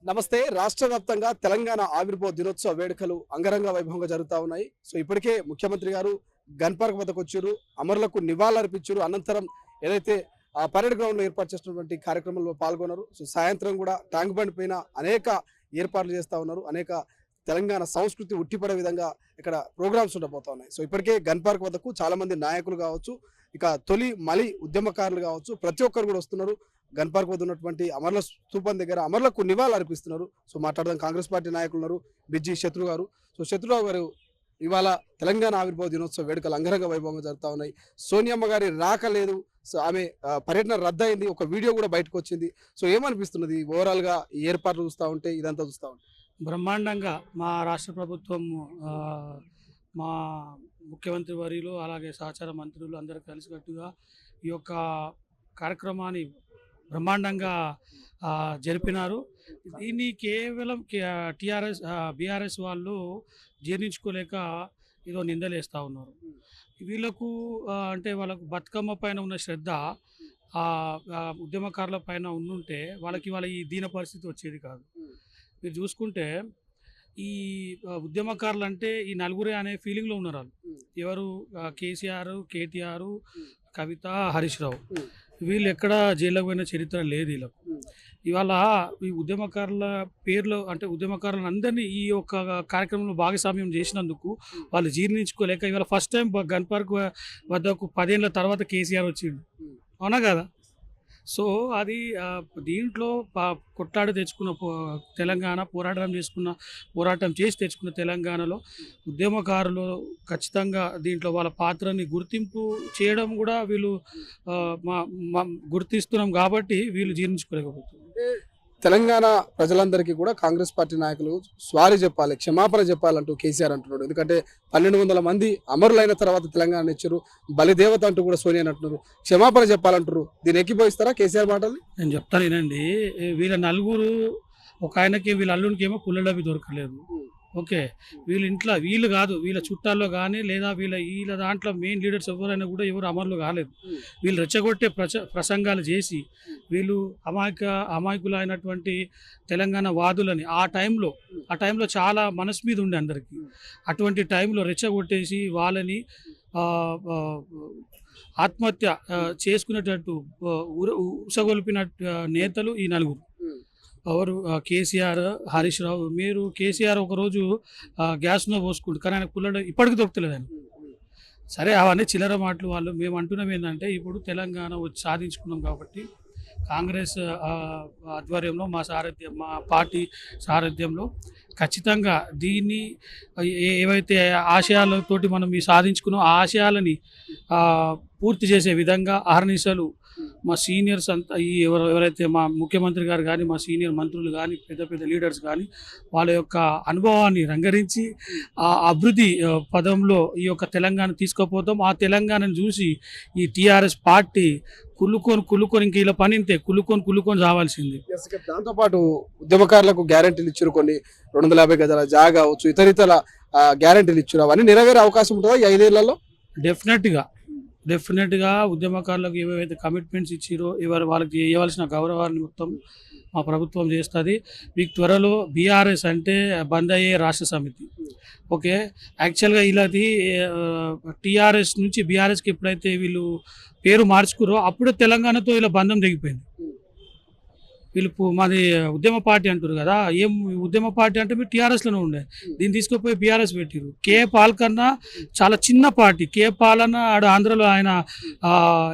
నమస్తే. రాష్ట్ర వ్యాప్తంగా తెలంగాణ ఆవిర్భావ దినోత్సవ వేడుకలు అంగరంగ వైభవంగా జరుగుతూ ఉన్నాయి. సో ఇప్పటికే ముఖ్యమంత్రి గారు గన్ పార్క్ వద్దకు వచ్చారు, అమరులకు నివాళులర్పించారు. అనంతరం ఏదైతే ఆ పరేడ్ గ్రౌండ్ లో ఏర్పాటు చేసినటువంటి కార్యక్రమంలో పాల్గొన్నారు. సో సాయంత్రం కూడా ట్యాంక్ బండ్ పైన అనేక ఏర్పాట్లు చేస్తూ ఉన్నారు. అనేక తెలంగాణ సంస్కృతి ఉట్టిపడే విధంగా ఇక్కడ ప్రోగ్రామ్స్ ఉండబోతా ఉన్నాయి. సో ఇప్పటికే గన్ పార్క్ వద్దకు చాలా మంది నాయకులు కావచ్చు, ఇక తొలి మలి ఉద్యమకారులు కావచ్చు, ప్రతి ఒక్కరు కూడా వస్తున్నారు. గన్ పార్క్ వద్ద ఉన్నటువంటి అమరుల స్థూపం దగ్గర అమరులకు నివాళులు అర్పిస్తున్నారు. సో మాట్లాడదాం. కాంగ్రెస్ పార్టీ నాయకులు ఉన్నారు, బిజ్జి శత్రు గారు. సో శత్రురావు గారు, ఇవాళ తెలంగాణ ఆవిర్భావ దినోత్సవ వేడుకలు అంగరంగ వైభవంగా జరుగుతూ ఉన్నాయి. సోనియమ్మ గారి రాక లేదు, సో ఆమె పర్యటన రద్దయింది. ఒక వీడియో కూడా బయటకు వచ్చింది. సో ఏమనిపిస్తున్నది ఓవరాల్ గా ఈ ఏర్పాట్లు చూస్తూ ఉంటే, ఇదంతా చూస్తూ ఉంటే? బ్రహ్మాండంగా మా రాష్ట్ర ప్రభుత్వం, మా ముఖ్యమంత్రి వర్యులు, అలాగే సహచార మంత్రులు అందరూ కలిసికట్టుగా ఈ యొక్క కార్యక్రమాన్ని బ్రహ్మాండంగా జరిపినారు. దీన్ని కేవలం బీఆర్ఎస్ వాళ్ళు జీర్ణించుకోలేక ఏదో నిందలేస్తూ ఉన్నారు. వీళ్ళకు అంటే వాళ్ళకు బతుకమ్మ పైన ఉన్న శ్రద్ధ ఉద్యమకారుల పైన ఉండుంటే వాళ్ళకి వాళ్ళ ఈ దీన పరిస్థితి వచ్చేది కాదు. మీరు చూసుకుంటే ఈ ఉద్యమకారులు అంటే ఈ నలుగురే అనే ఫీలింగ్లో ఉన్నారు వాళ్ళు. ఎవరు? కేసీఆర్, కేటీఆర్, కవిత, హరీష్ రావు. వీళ్ళు ఎక్కడ జైల్లోకి పోయిన చరిత్ర లేదు వీళ్ళకు. ఇవాళ ఈ ఉద్యమకారుల పేర్లు అంటే ఉద్యమకారులను అందరినీ ఈ యొక్క కార్యక్రమంలో భాగస్వామ్యం చేసినందుకు వాళ్ళు జీర్ణించుకోలేక ఇవాళ ఫస్ట్ టైం గన్ పార్క్ వద్దకు 10 ఏళ్ళ తర్వాత కేసీఆర్ వచ్చిండు. అవునా కదా? సో అది దీంట్లో కొట్లాడి తెచ్చుకున్న తెలంగాణ, పోరాటం చేసి తెచ్చుకున్న తెలంగాణలో ఉద్యమకారులు ఖచ్చితంగా దీంట్లో వాళ్ళ పాత్రని గుర్తింపు చేయడం కూడా వీళ్ళు గుర్తిస్తున్నాం కాబట్టి వీళ్ళు జీర్ణించుకోలేకపోతున్నారు. తెలంగాణ ప్రజలందరికీ కూడా కాంగ్రెస్ పార్టీ నాయకులు సారీ చెప్పాలి, క్షమాపణ చెప్పాలంటూ కేసీఆర్ అంటున్నాడు. ఎందుకంటే 1200 మంది అమరులైన తర్వాత తెలంగాణ ఇచ్చారు, బలిదేవత అంటూ కూడా సోనియా అంటున్నారు. క్షమాపణ చెప్పాలంటారు. దీన్ని ఎక్కిపోయిస్తారా కేసీఆర్ మాటల్ని? నేను చెప్తాను వినండి. వీళ్ళ నలుగురు, ఒక ఆయనకి వీళ్ళ అల్లునికి ఏమో పుల్లడవి దొరకలేదు. ఓకే, వీళ్ళు కాదు, వీళ్ళ చుట్టాల్లో కానీ లేదా వీళ్ళ దాంట్లో మెయిన్ లీడర్స్ ఎవరైనా కూడా ఎవరు అమరులు కాలేదు. వీళ్ళు రెచ్చగొట్టే ప్రసంగాలు చేసి వీళ్ళు అమాయకులైనటువంటి తెలంగాణ వాదులని ఆ టైంలో చాలా మనసు మీద ఉండే అందరికీ. అటువంటి టైంలో రెచ్చగొట్టేసి వాళ్ళని ఆత్మహత్య చేసుకునేటట్టు ఉసగొల్పిన నేతలు ఈ నలుగురు. ఎవరు? కేసీఆర్, హరీష్ రావు. మీరు కేసీఆర్ ఒకరోజు గ్యాస్లో పోసుకుంటారు, కానీ ఆయన పుల్లడ ఇప్పటికీ దొరుకుతలేదు ఆయన. సరే, అవన్నీ చిల్లర మాటలు. వాళ్ళు మేము అంటున్నాం ఏంటంటే, ఇప్పుడు తెలంగాణ సాధించుకున్నాం కాబట్టి కాంగ్రెస్ ఆధ్వర్యంలో మా పార్టీ సారథ్యంలో ఖచ్చితంగా దీన్ని ఏవైతే ఆశయాలతోటి మనం సాధించుకున్నాం ఆ ఆశయాలని పూర్తి చేసే విధంగా అహర్నిశలు మా సీనియర్స్ అంతా ఎవరైతే మా ముఖ్యమంత్రి గారు కానీ, మా సీనియర్ మంత్రులు కానీ, పెద్ద లీడర్స్ కానీ వాళ్ళ యొక్క అనుభవాన్ని రంగరించి ఆ అభివృద్ధి పదంలో ఈ యొక్క తెలంగాణ తీసుకుపోతాం. ఆ తెలంగాణను చూసి ఈ టీఆర్ఎస్ పార్టీ కుళ్ళుకొని ఇంక ఇలా పని ఇంతే కుళ్ళుకొని రావాల్సింది. దాంతోపాటు ఉద్యమకారులకు గ్యారెంటీలు ఇచ్చారు, కొన్ని 250 గజాల జాగా కావచ్చు, ఇతర గ్యారెంటీలు ఇచ్చారు. అవన్నీ నెరవేరే అవకాశం ఉంటుందా ఈ 5 ఏళ్లలో? డెఫినెట్గా ఉద్యమకారులకు ఏవైతే కమిట్మెంట్స్ ఇచ్చిరో వాళ్ళకి ఇవ్వాల్సిన గౌరవాన్ని మొత్తం మా ప్రభుత్వం చేస్తుంది. మీకు త్వరలో బీఆర్ఎస్ అంటే బంద్ అయ్యే రాష్ట్ర సమితి. ఓకే, యాక్చువల్గా ఇలాది టీఆర్ఎస్ నుంచి బీఆర్ఎస్కి ఎప్పుడైతే వీళ్ళు పేరు మార్చుకురో అప్పుడే తెలంగాణతో ఇలా బంధం తెగిపోయింది. వీళ్ళు మాది ఉద్యమ పార్టీ అంటారు కదా, ఏం ఉద్యమ పార్టీ అంటే మీరు టీఆర్ఎస్లోనే ఉండే, దీన్ని తీసుకుపోయి బీఆర్ఎస్ పెట్టారు. కే పాల్ కన్నా చాలా చిన్న పార్టీ. కే పాల్ అన్న ఆంధ్రలో ఆయన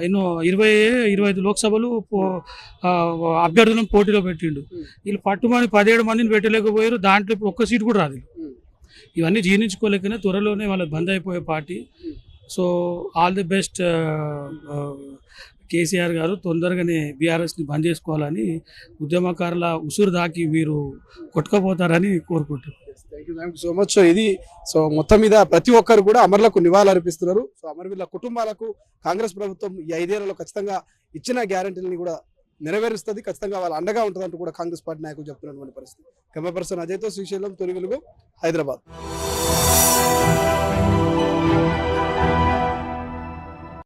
ఎన్నో 25 లోక్సభలు అభ్యర్థులను పోటీలో పెట్టిండు. వీళ్ళు పట్టుమని 17 మందిని పెట్టలేకపోయారు. దాంట్లో ఇప్పుడు ఒక్క సీటు కూడా రాదు. ఇవన్నీ జీర్ణించుకోలేకనే త్వరలోనే వాళ్ళకి బంద్ అయిపోయే party. So all the best KCR గారు. తొందరగానే బీఆర్ఎస్ని బంద్ చేసుకోవాలని, ఉద్యమకారుల ఉసురు దాకి మీరు కొట్టుకుపోతారని కోరుకుంటున్నారు. Thank you so much. So మొత్తం మీద ప్రతి ఒక్కరు కూడా అమరులకు నివాళులు అర్పిస్తున్నారు. సో అమరవీరుల కుటుంబాలకు కాంగ్రెస్ ప్రభుత్వం ఈ 5 ఏళ్లలో ఖచ్చితంగా ఇచ్చిన గ్యారెంటీలని కూడా నెరవేరుస్తుంది. ఖచ్చితంగా వాళ్ళ అండగా ఉంటుందంటూ కూడా కాంగ్రెస్ పార్టీ నాయకులు చెప్తున్నటువంటి పరిస్థితి. కెమెరా పర్సన్ అజయ్తో శ్రీశైలం, తొలి వెలుగు, హైదరాబాద్.